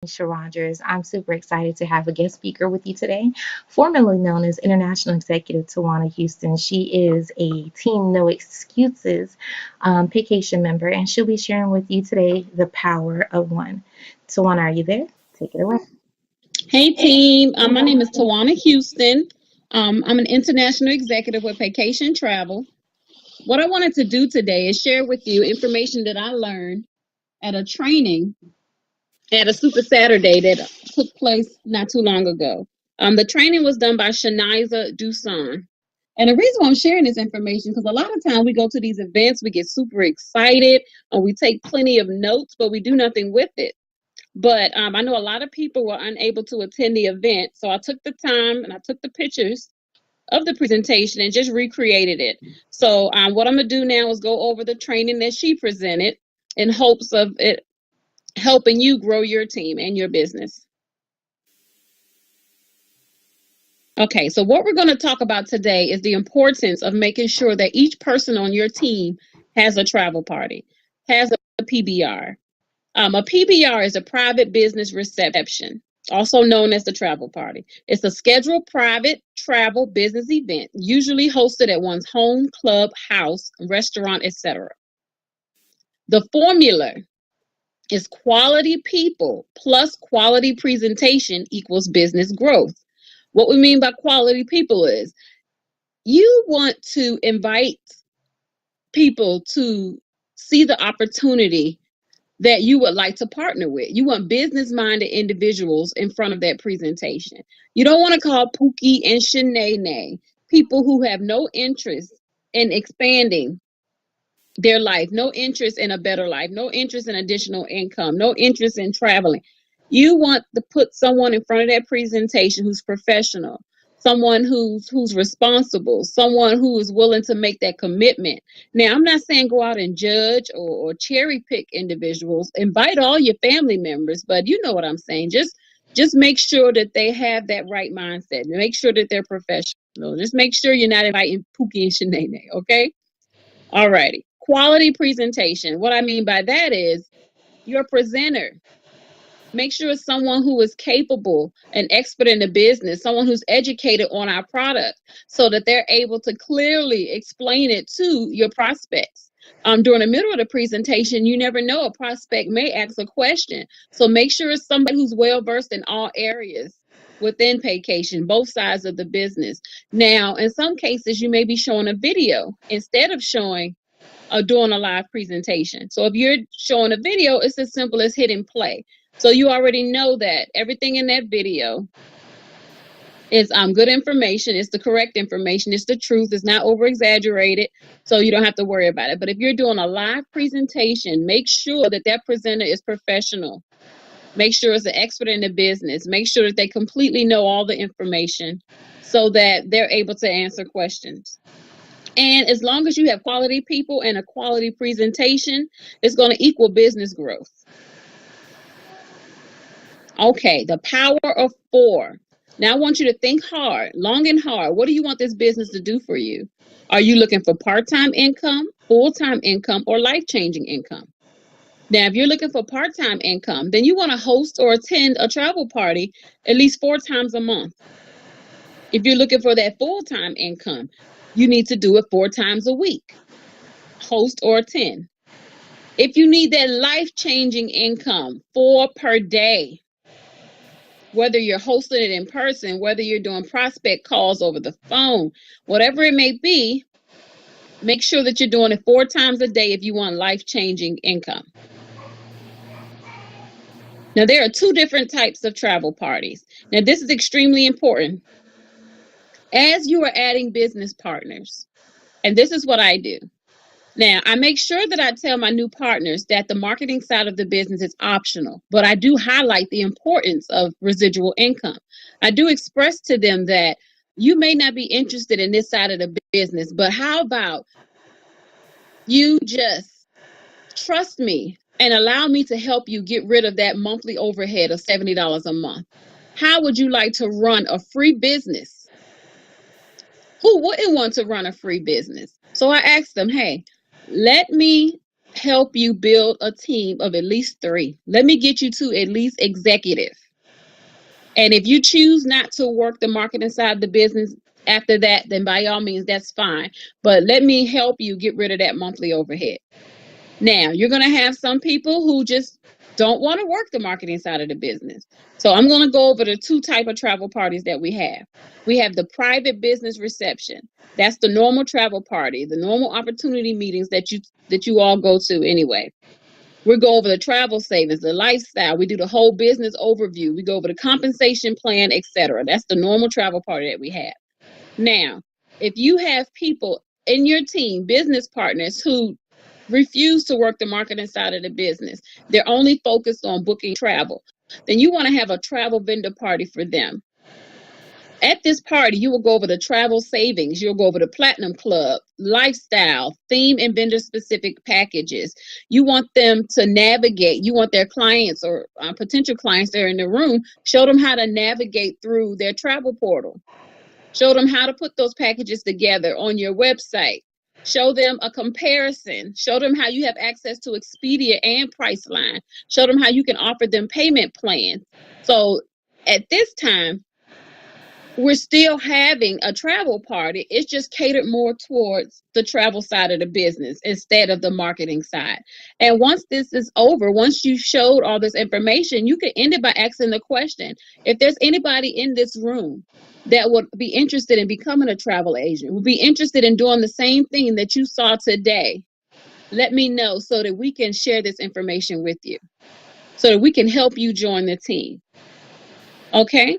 Misha Rogers. I'm super excited to have a guest speaker with you today, formerly known as International Executive Tawana Houston. She is a Team No Excuses Paycation member, and she'll be sharing with you today the power of one. Tawana, are you there? Take it away. Hey team, my name is Tawana Houston. I'm an international executive with Paycation Travel. What I wanted to do today is share with you information that I learned at a training at a Super Saturday that took place not too long ago. The training was done by Shaniza Dusan. And the reason why I'm sharing this information, because a lot of times we go to these events, we get super excited, and we take plenty of notes, but we do nothing with it. But I know a lot of people were unable to attend the event. So I took the time and I took the pictures of the presentation and just recreated it. So what I'm going to do now is go over the training that she presented in hopes of it helping you grow your team and your business. Okay, so what we're going to talk about today is the importance of making sure that each person on your team has a travel party, has a PBR. A PBR is a private business reception, also known as the travel party. It's a scheduled private travel business event, usually hosted at one's home, club, house, restaurant, etc. The formula is quality people plus quality presentation equals business growth. What we mean by quality people is you want to invite people to see the opportunity that you would like to partner with. You want business-minded individuals in front of that presentation. You don't want to call Pookie and Shanae people who have no interest in expanding their life, no interest in a better life, no interest in additional income, no interest in traveling. You want to put someone in front of that presentation who's professional, someone who's responsible, someone who is willing to make that commitment. Now, I'm not saying go out and judge or cherry pick individuals. Invite all your family members, but you know what I'm saying. Just make sure that they have that right mindset. Make sure that they're professional. Just make sure you're not inviting Pookie and Shanae, okay? All righty. Quality presentation. What I mean by that is your presenter. Make sure it's someone who is capable and expert in the business, someone who's educated on our product so that they're able to clearly explain it to your prospects. During the middle of the presentation, you never know, a prospect may ask a question. So make sure it's somebody who's well versed in all areas within Paycation, both sides of the business. Now, in some cases, you may be showing a video instead of showing doing a live presentation. So if you're showing a video, it's as simple as hitting play. So you already know that everything in that video is good information. It's the correct information. It's the truth. It's not over exaggerated. So you don't have to worry about it. But if you're doing a live presentation, make sure that that presenter is professional. Make sure it's an expert in the business. Make sure that they completely know all the information so that they're able to answer questions. And as long as you have quality people and a quality presentation, it's going to equal business growth. Okay, the power of four. Now I want you to think hard, long and hard. What do you want this business to do for you? Are you looking for part-time income, full-time income, or life-changing income? Now, if you're looking for part-time income, then you want to host or attend a travel party at least 4 times a month. If you're looking for that full-time income, you need to do it 4 times a week, host or attend. If you need that life-changing income, 4 per day, whether you're hosting it in person, whether you're doing prospect calls over the phone, whatever it may be, make sure that you're doing it 4 times a day if you want life-changing income. Now, there are 2 different types of travel parties. Now, this is extremely important. As you are adding business partners, and this is what I do. Now, I make sure that I tell my new partners that the marketing side of the business is optional, but I do highlight the importance of residual income. I do express to them that you may not be interested in this side of the business, but how about you just trust me and allow me to help you get rid of that monthly overhead of $70 a month? How would you like to run a free business? Who wouldn't want to run a free business? So I asked them, hey, let me help you build a team of at least 3. Let me get you to at least executive. And if you choose not to work the marketing side of the business after that, then by all means, that's fine. But let me help you get rid of that monthly overhead. Now, you're going to have some people who just don't want to work the marketing side of the business. So I'm going to go over the 2 type of travel parties that we have. We have the private business reception. That's the normal travel party, the normal opportunity meetings that you all go to anyway. We go over the travel savings, the lifestyle. We do the whole business overview. We go over the compensation plan, etc. That's the normal travel party that we have. Now, if you have people in your team, business partners who refuse to work the marketing side of the business, they're only focused on booking travel, then you want to have a travel vendor party for them. At this party, you will go over the travel savings. You'll go over the Platinum Club, lifestyle, theme, and vendor specific packages. You want them to navigate. You want their clients or potential clients that are in the room, show them how to navigate through their travel portal. Show them how to put those packages together on your website. Show them a comparison. Show them how you have access to Expedia and Priceline. Show them how you can offer them payment plans. So at this time, we're still having a travel party. It's just catered more towards the travel side of the business instead of the marketing side. And once this is over, once you showed all this information, you can end it by asking the question, if there's anybody in this room that would be interested in becoming a travel agent, would be interested in doing the same thing that you saw today, let me know so that we can share this information with you, so that we can help you join the team. Okay?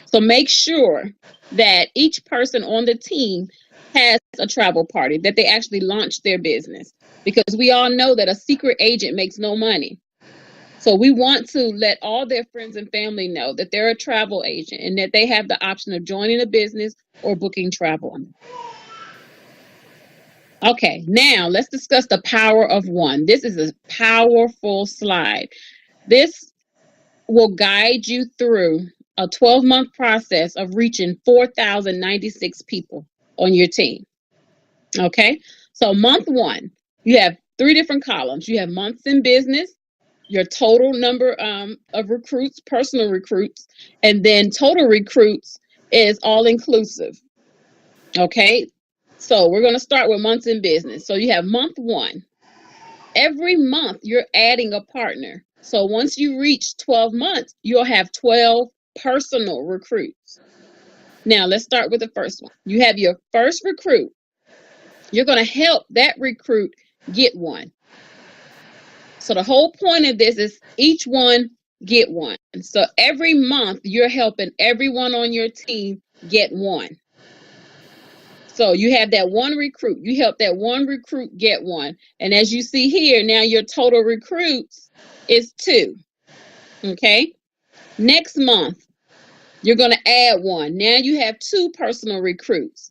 So make sure that each person on the team has a travel party, that they actually launch their business, because we all know that a secret agent makes no money. So we want to let all their friends and family know that they're a travel agent and that they have the option of joining a business or booking travel. Okay, now let's discuss the power of one. This is a powerful slide. This will guide you through a 12-month process of reaching 4,096 people on your team. Okay, so month 1, you have 3 different columns. You have months in business, your total number of recruits, personal recruits, and then total recruits is all inclusive. Okay, so we're going to start with months in business. So you have month 1. Every month you're adding a partner. So once you reach 12 months, you'll have 12 personal recruits. Now let's start with the first one. You have your first recruit. You're going to help that recruit get one. So the whole point of this is each one get one. So every month you're helping everyone on your team get one. So you have that one recruit. You help that one recruit get one. And as you see here, now your total recruits is 2. Okay. Next month, you're going to add one. Now you have 2 personal recruits.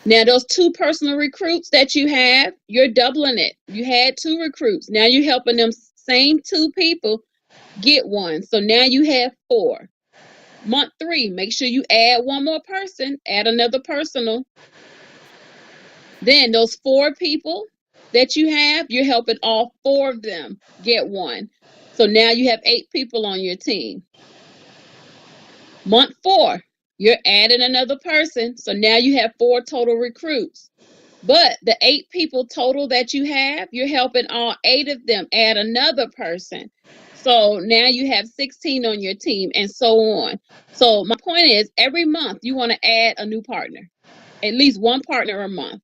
Now those 2 personal recruits that you have, you're doubling it. You had 2 recruits. Now you're helping them same 2 people get one. So now you have 4. Month 3, make sure you add one more person, add another personal. Then those 4 people that you have, you're helping all 4 of them get one. So now you have 8 people on your team. Month 4, you're adding another person. So now you have 4 total recruits. But the 8 people total that you have, you're helping all 8 of them add another person. So now you have 16 on your team and so on. So my point is, every month you want to add a new partner, at least one partner a month.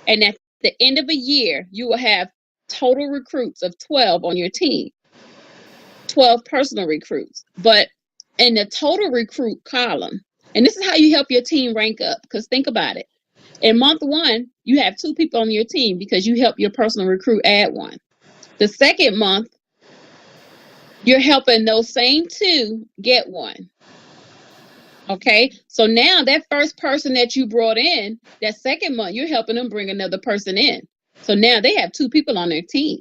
And at the end of a year, you will have total recruits of 12 on your team, 12 personal recruits. But in the total recruit column, and this is how you help your team rank up, because think about it. In month 1, you have 2 people on your team because you help your personal recruit add one. The second month, you're helping those same 2 get one. Okay, so now that first person that you brought in, that second month, you're helping them bring another person in. So now they have 2 people on their team.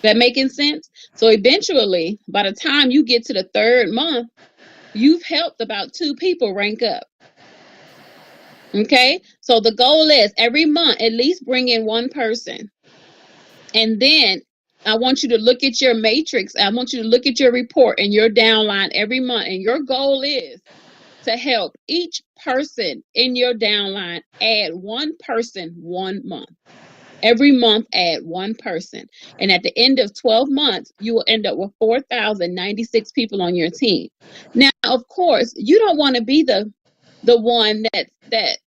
That making sense? So eventually, by the time you get to the 3rd month, you've helped about 2 people rank up. Okay, so the goal is every month, at least bring in one person. And then I want you to look at your matrix. I want you to look at your report and your downline every month. And your goal is to help each person in your downline add one person 1 month. Every month, add one person. And at the end of 12 months, you will end up with 4,096 people on your team. Now, of course, you don't want to be the one that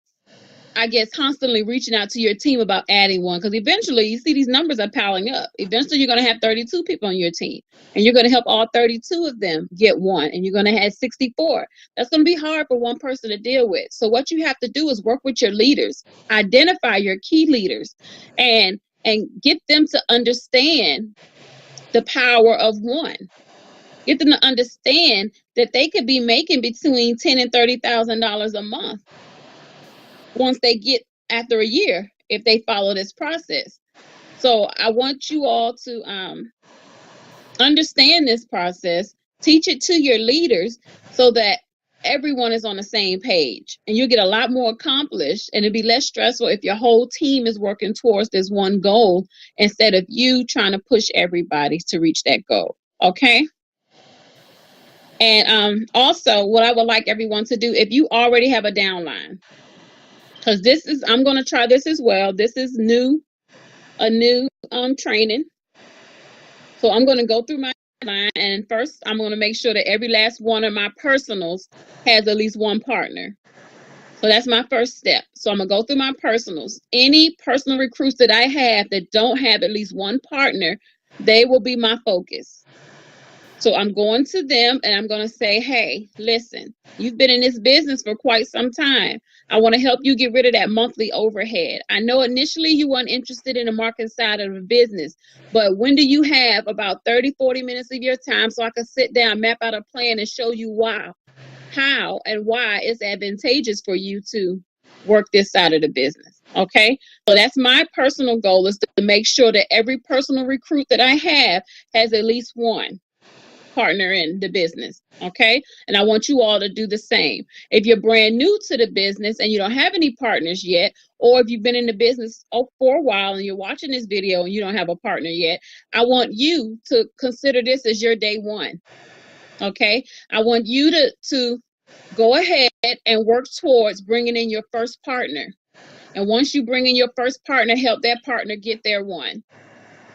I guess constantly reaching out to your team about adding one, because eventually you see these numbers are piling up. Eventually you're going to have 32 people on your team, and you're going to help all 32 of them get one, and you're going to have 64. That's going to be hard for one person to deal with. So what you have to do is work with your leaders, identify your key leaders, and get them to understand the power of one. Get them to understand that they could be making between $10,000 and $30,000 a month once they get after a year, if they follow this process. So I want you all to understand this process, teach it to your leaders so that everyone is on the same page, and you'll get a lot more accomplished, and it'll be less stressful if your whole team is working towards this one goal instead of you trying to push everybody to reach that goal. Okay. And also, what I would like everyone to do, if you already have a downline, because I'm going to try this as well. This is a new training. So I'm going to go through my line, and first I'm going to make sure that every last one of my personals has at least one partner. So that's my first step. So I'm going to go through my personals. Any personal recruits that I have that don't have at least one partner, they will be my focus. So I'm going to them and I'm going to say, hey, listen, you've been in this business for quite some time. I want to help you get rid of that monthly overhead. I know initially you weren't interested in the marketing side of the business, but when do you have about 30, 40 minutes of your time so I can sit down, map out a plan and show you how and why it's advantageous for you to work this side of the business. Okay. So that's my personal goal, is to make sure that every personal recruit that I have has at least one partner in the business. Okay. And I want you all to do the same. If you're brand new to the business and you don't have any partners yet, or if you've been in the business for a while and you're watching this video and you don't have a partner yet, I want you to consider this as your day one. Okay. I want you to go ahead and work towards bringing in your first partner. And once you bring in your first partner, help that partner get their one,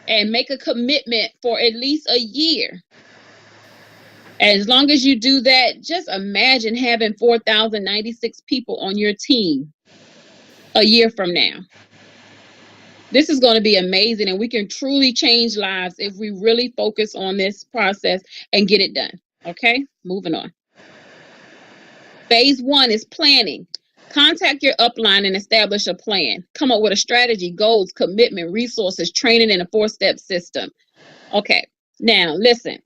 and make a commitment for at least a year. As long as you do that, just imagine having 4,096 people on your team a year from now. This is going to be amazing, and we can truly change lives if we really focus on this process and get it done. Okay, moving on. Phase 1 is planning. Contact your upline and establish a plan. Come up with a strategy, goals, commitment, resources, training, and a 4-step system. Okay, now listen.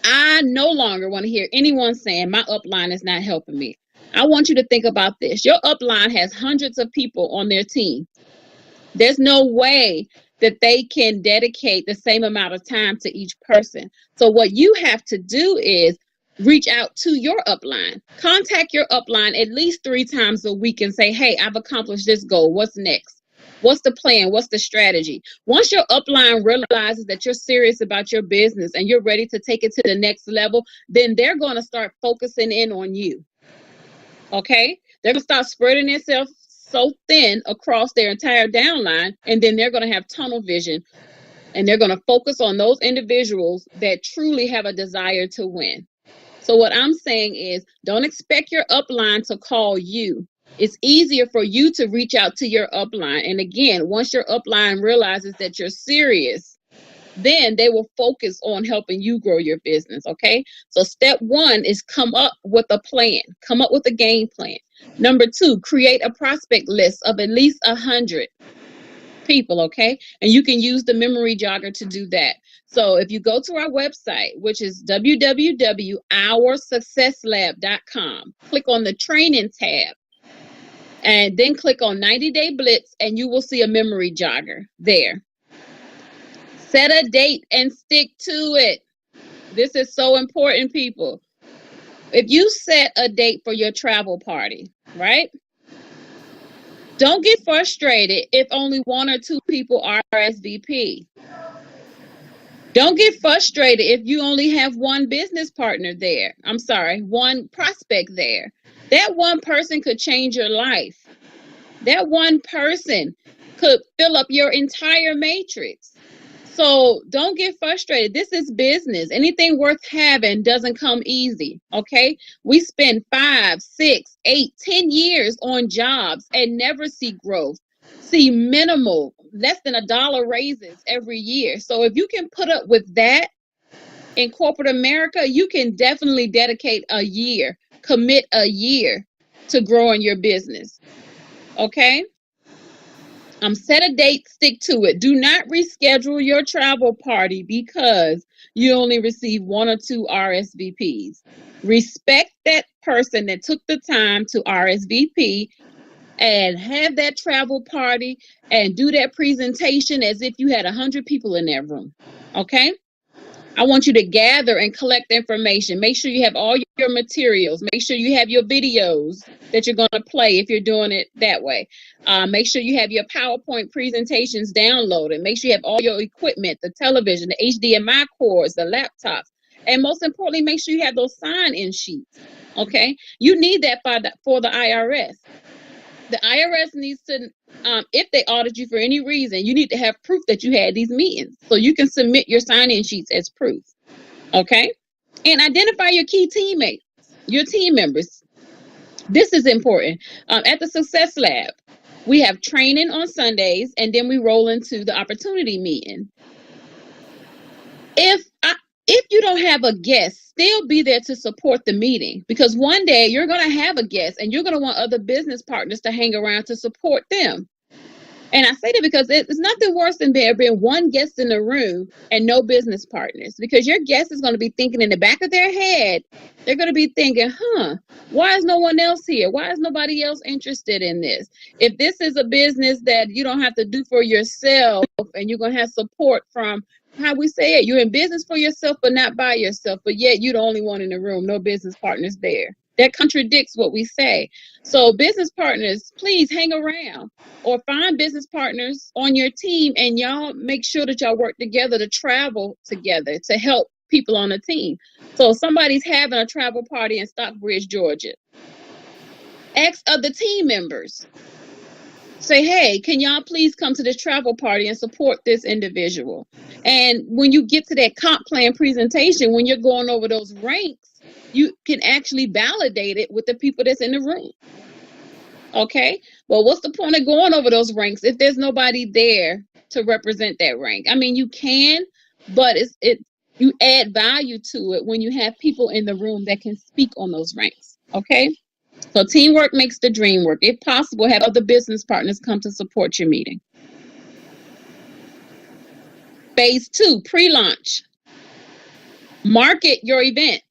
I no longer want to hear anyone saying my upline is not helping me. I want you to think about this. Your upline has hundreds of people on their team. There's no way that they can dedicate the same amount of time to each person. So what you have to do is reach out to your upline. Contact your upline at least 3 times a week and say, hey, I've accomplished this goal. What's next? What's the plan? What's the strategy? Once your upline realizes that you're serious about your business and you're ready to take it to the next level, then they're going to start focusing in on you. Okay? They're going to start spreading themselves so thin across their entire downline, and then they're going to have tunnel vision, and they're going to focus on those individuals that truly have a desire to win. So what I'm saying is, don't expect your upline to call you. It's easier for you to reach out to your upline. And again, once your upline realizes that you're serious, then they will focus on helping you grow your business. Okay. So step 1 is come up with a plan, come up with a game plan. Number 2, create a prospect list of at least 100 people. Okay. And you can use the memory jogger to do that. So if you go to our website, which is www.oursuccesslab.com, click on the training tab, and then click on 90-day blitz, and you will see a memory jogger there. Set a date and stick to it. This is so important, people. If you set a date for your travel party, right? Don't get frustrated if only one or two people RSVP. Don't get frustrated if you only have one business partner there. I'm sorry, one prospect there. That one person could change your life. That one person could fill up your entire matrix. So don't get frustrated. This is business. Anything worth having doesn't come easy. Okay. We spend 5, 6, 8, 10 years on jobs and never see growth. See minimal, less than $1 raises every year. So if you can put up with that in corporate America, you can definitely dedicate a year, commit a year to growing your business. Okay. Set a date, stick to it. Do not reschedule your travel party because you only receive one or two RSVPs. Respect that person that took the time to RSVP and have that travel party and do that presentation as if you had 100 people in that room. Okay? I want you to gather and collect information. Make sure you have all your materials. Make sure you have your videos that you're going to play if you're doing it that way. Make sure you have your PowerPoint presentations downloaded. Make sure you have all your equipment, the television, the HDMI cords, the laptops. And most importantly, make sure you have those sign-in sheets. Okay? You need that for the IRS. The IRS needs to, if they audit you for any reason, you need to have proof that you had these meetings. So you can submit your sign-in sheets as proof. Okay? And identify your key teammates, your team members. This is important. At the Success Lab, we have training on Sundays, and then we roll into the opportunity meeting. If you don't have a guest, still be there to support the meeting, because one day you're going to have a guest and you're going to want other business partners to hang around to support them. And I say that because it's nothing worse than there being one guest in the room and no business partners, because your guest is going to be thinking in the back of their head, they're going to be thinking, why is no one else here? Why is nobody else interested in this? If this is a business that you don't have to do for yourself and you're going to have support from, how we say it, you're in business for yourself, but not by yourself, but yet you're the only one in the room, no business partners there. That contradicts what we say. So business partners, please hang around or find business partners on your team, and y'all make sure that y'all work together to travel together to help people on the team. So somebody's having a travel party in Stockbridge, Georgia. Ask other team members. Say, hey, can y'all please come to this travel party and support this individual? And when you get to that comp plan presentation, when you're going over those ranks, you can actually validate it with the people that's in the room. Okay? Well, what's the point of going over those ranks if there's nobody there to represent that rank? I mean, you can, but you add value to it when you have people in the room that can speak on those ranks. Okay? So teamwork makes the dream work. If possible, have other business partners come to support your meeting. Phase 2, pre-launch. Market your event.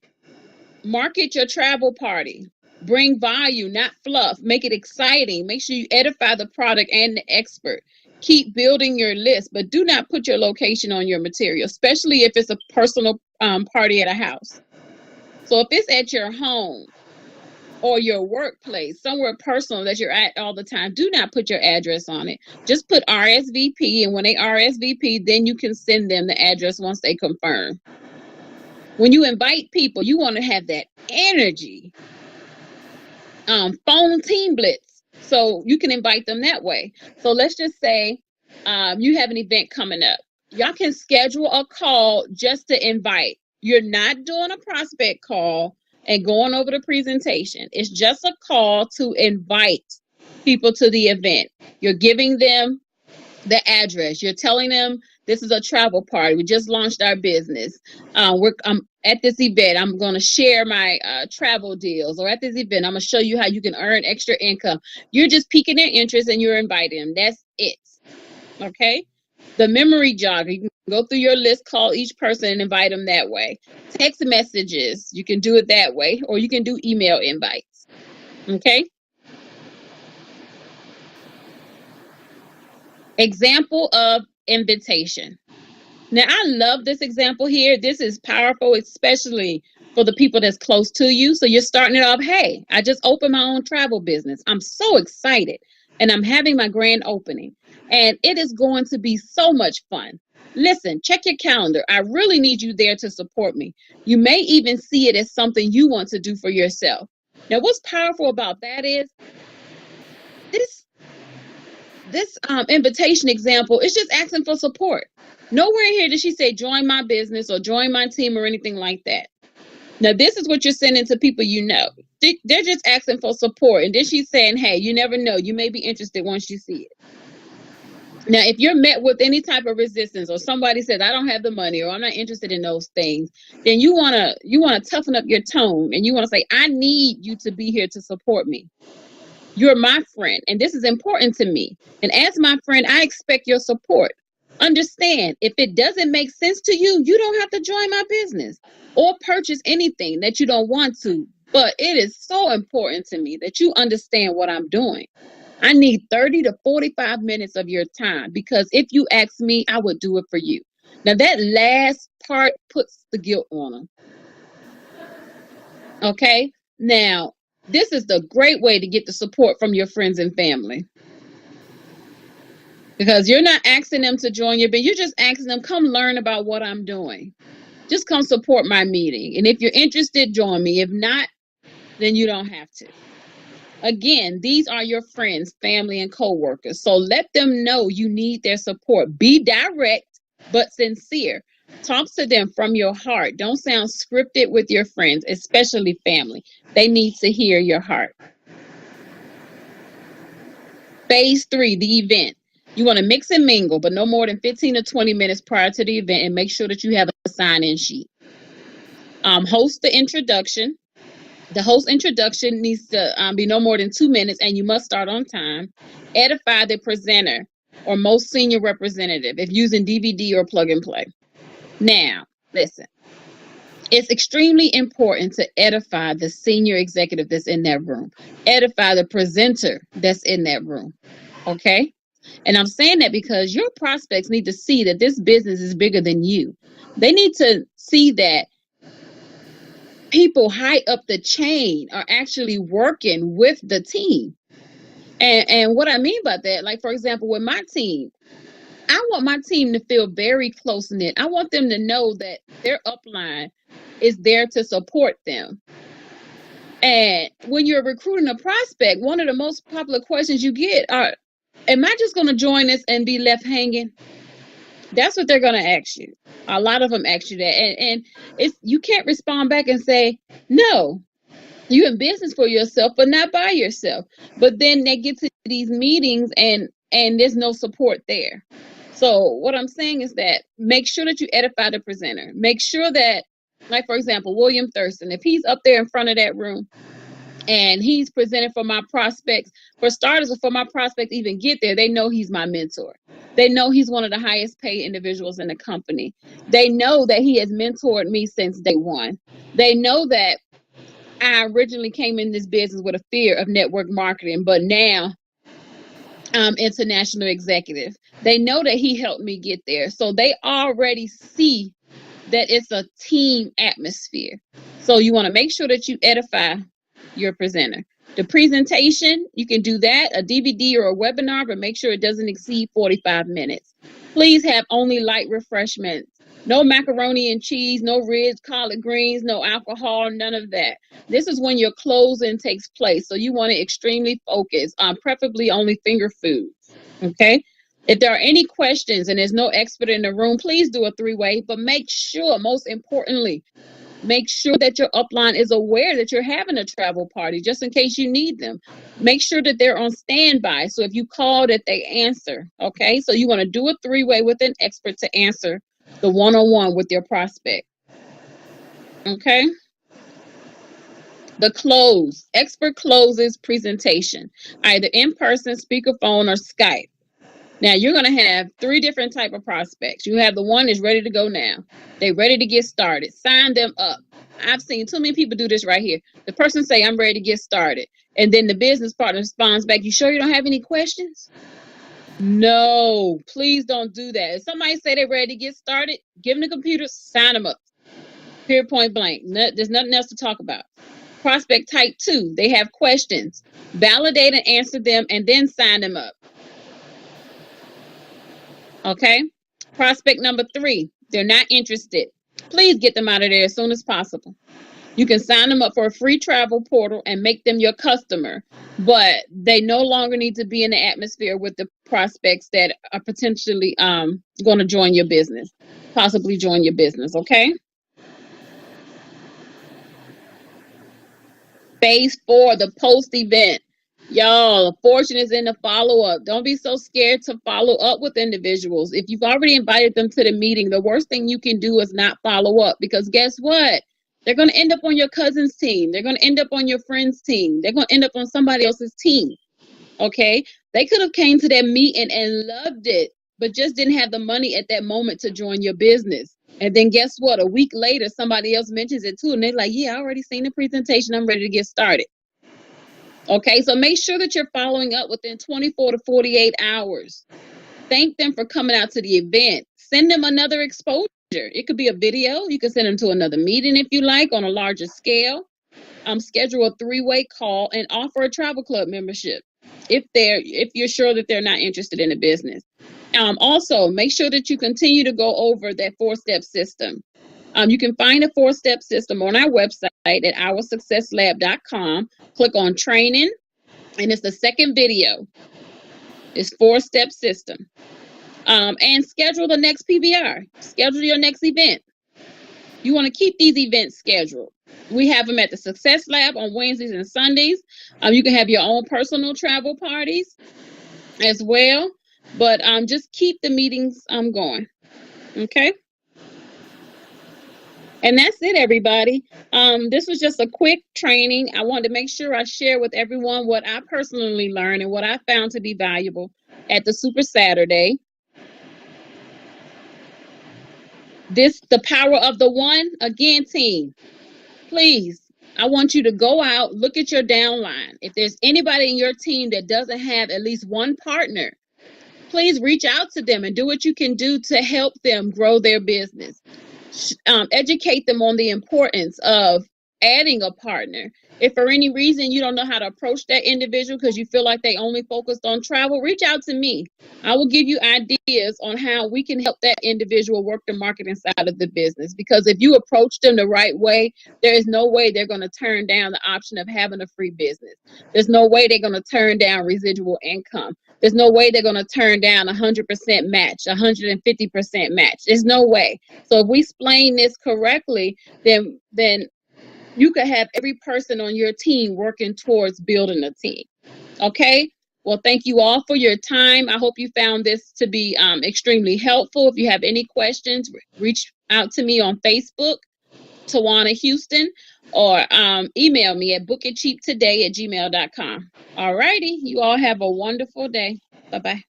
Market your travel party. Bring value, not fluff. Make it exciting. Make sure you edify the product and the expert. Keep building your list, but do not put your location on your material, especially if it's a personal party at a house. So if it's at your home or your workplace, somewhere personal that you're at all the time, do not put your address on it. Just put RSVP, and when they RSVP, then you can send them the address once they confirm. When you invite people, you want to have that energy. Phone team blitz, so you can invite them that way. So let's just say you have an event coming up. Y'all can schedule a call just to invite. You're not doing a prospect call and going over the presentation. It's just a call to invite people to the event. You're giving them the address. You're telling them this is a travel party. We just launched our business. I'm at this event. I'm going to share my travel deals, or at this event, I'm going to show you how you can earn extra income. You're just piquing their interest and you're inviting them. That's it. Okay. The memory jogger, you can go through your list, call each person and invite them that way. Text messages, you can do it that way, or you can do email invites. Okay. Example of invitation. Now, I love this example here. This is powerful, especially for the people that's close to you. So you're starting it off, hey, I just opened my own travel business. I'm so excited. and I'm having my grand opening, and it is going to be so much fun. Listen, check your calendar. I really need you there to support me. You may even see it as something you want to do for yourself. Now, what's powerful about that is this invitation example is just asking for support. Nowhere in here did she say join my business or join my team or anything like that. Now, this is what you're sending to people you know. They're just asking for support. And then she's saying, hey, you never know. You may be interested once you see it. Now, if you're met with any type of resistance, or somebody says, I don't have the money, or I'm not interested in those things, then you wanna toughen up your tone, and you want to say, I need you to be here to support me. You're my friend, and this is important to me. And as my friend, I expect your support. Understand, if it doesn't make sense to you, you don't have to join my business or purchase anything that you don't want to. But it is so important to me that you understand what I'm doing. I need 30 to 45 minutes of your time, because if you ask me, I would do it for you. Now, that last part puts the guilt on them. Okay? Now, this is the great way to get the support from your friends and family, because you're not asking them to join you, but you're just asking them, come learn about what I'm doing. Just come support my meeting. And if you're interested, join me. If not, then you don't have to. Again, these are your friends, family, and coworkers. So let them know you need their support. Be direct but sincere. Talk to them from your heart. Don't sound scripted with your friends, especially family. They need to hear your heart. Phase 3, the event. You want to mix and mingle, but no more than 15 to 20 minutes prior to the event, and make sure that you have a sign-in sheet. Host the introduction. The host introduction needs to be no more than 2 minutes, and you must start on time. Edify the presenter or most senior representative if using DVD or plug and play. Now, listen, it's extremely important to edify the senior executive that's in that room. Edify the presenter that's in that room. Okay? And I'm saying that because your prospects need to see that this business is bigger than you. They need to see that people high up the chain are actually working with the team. And what I mean by that, like, for example, with my team, I want my team to feel very close knit. I want them to know that their upline is there to support them. And when you're recruiting a prospect, one of the most popular questions you get are, am I just going to join this and be left hanging? That's what they're going to ask you. A lot of them ask you that. And it's, you can't respond back and say, no, you're in business for yourself, but not by yourself. But then they get to these meetings and there's no support there. So what I'm saying is that make sure that you edify the presenter. Make sure that, like, for example, William Thurston, if he's up there in front of that room and he's presenting for my prospects, for starters, before my prospects even get there, they know he's my mentor. They know he's one of the highest paid individuals in the company. They know that he has mentored me since day one. They know that I originally came in this business with a fear of network marketing, but now I'm international executive. They know that he helped me get there. So they already see that it's a team atmosphere. So you want to make sure that you edify your presenter. The presentation, you can do that, a DVD or a webinar, but make sure it doesn't exceed 45 minutes. Please have only light refreshments. No macaroni and cheese, no ribs, collard greens, no alcohol, none of that. This is when your closing takes place. So you want to extremely focus on preferably only finger foods. Okay? If there are any questions and there's no expert in the room, please do a 3-way, but make sure, most importantly, make sure that your upline is aware that you're having a travel party just in case you need them. Make sure that they're on standby. So if you call, that they answer. Okay? So you want to do a 3-way with an expert to answer the one-on-one with your prospect. Okay? The close. Expert closes presentation, either in person, speakerphone, or Skype. Now, you're going to have 3 different type of prospects. You have the one that's ready to go now. They're ready to get started. Sign them up. I've seen too many people do this right here. The person say, I'm ready to get started. And then the business partner responds back, you sure you don't have any questions? No, please don't do that. If somebody say they're ready to get started, give them the computer, sign them up. Period, point blank. There's nothing else to talk about. Prospect type 2, they have questions. Validate and answer them and then sign them up. Okay? Prospect number 3, they're not interested. Please get them out of there as soon as possible. You can sign them up for a free travel portal and make them your customer, but they no longer need to be in the atmosphere with the prospects that are potentially going to join your business, possibly join your business, okay? Phase 4, the post event. Y'all, fortune is in the follow up. Don't be so scared to follow up with individuals. If you've already invited them to the meeting, the worst thing you can do is not follow up, because guess what? They're going to end up on your cousin's team. They're going to end up on your friend's team. They're going to end up on somebody else's team. Okay? They could have came to that meeting and loved it, but just didn't have the money at that moment to join your business. And then guess what? A week later, somebody else mentions it too. And they're like, yeah, I already seen the presentation. I'm ready to get started. Okay, so make sure that you're following up within 24 to 48 hours. Thank them for coming out to the event. Send them another exposure. It could be a video. You can send them to another meeting if you like on a larger scale. Schedule a 3-way call and offer a travel club membership if you're sure that they're not interested in the business. Also, make sure that you continue to go over that 4-step system. You can find a 4-step system on our website at OurSuccessLab.com. Click on training, and it's the second video. It's 4-step system. And schedule the next PBR. Schedule your next event. You want to keep these events scheduled. We have them at the Success Lab on Wednesdays and Sundays. You can have your own personal travel parties as well, but just keep the meetings going. Okay. And that's it, everybody. This was just a quick training. I wanted to make sure I share with everyone what I personally learned and what I found to be valuable at the Super Saturday. The power of the one. Again, team, please, I want you to go out, look at your downline. If there's anybody in your team that doesn't have at least one partner, please reach out to them and do what you can do to help them grow their business. Educate them on the importance of adding a partner. If for any reason you don't know how to approach that individual because you feel like they only focused on travel, reach out to me. I will give you ideas on how we can help that individual work the marketing side of the business. Because if you approach them the right way, there is no way they're going to turn down the option of having a free business. There's no way they're going to turn down residual income. There's no way they're going to turn down 100% match, 150% match. There's no way. So if we explain this correctly, then you could have every person on your team working towards building a team. Okay? Well, thank you all for your time. I hope you found this to be extremely helpful. If you have any questions, reach out to me on Facebook, Tawana Houston, or email me at bookitcheaptoday@gmail.com. All righty. You all have a wonderful day. Bye-bye.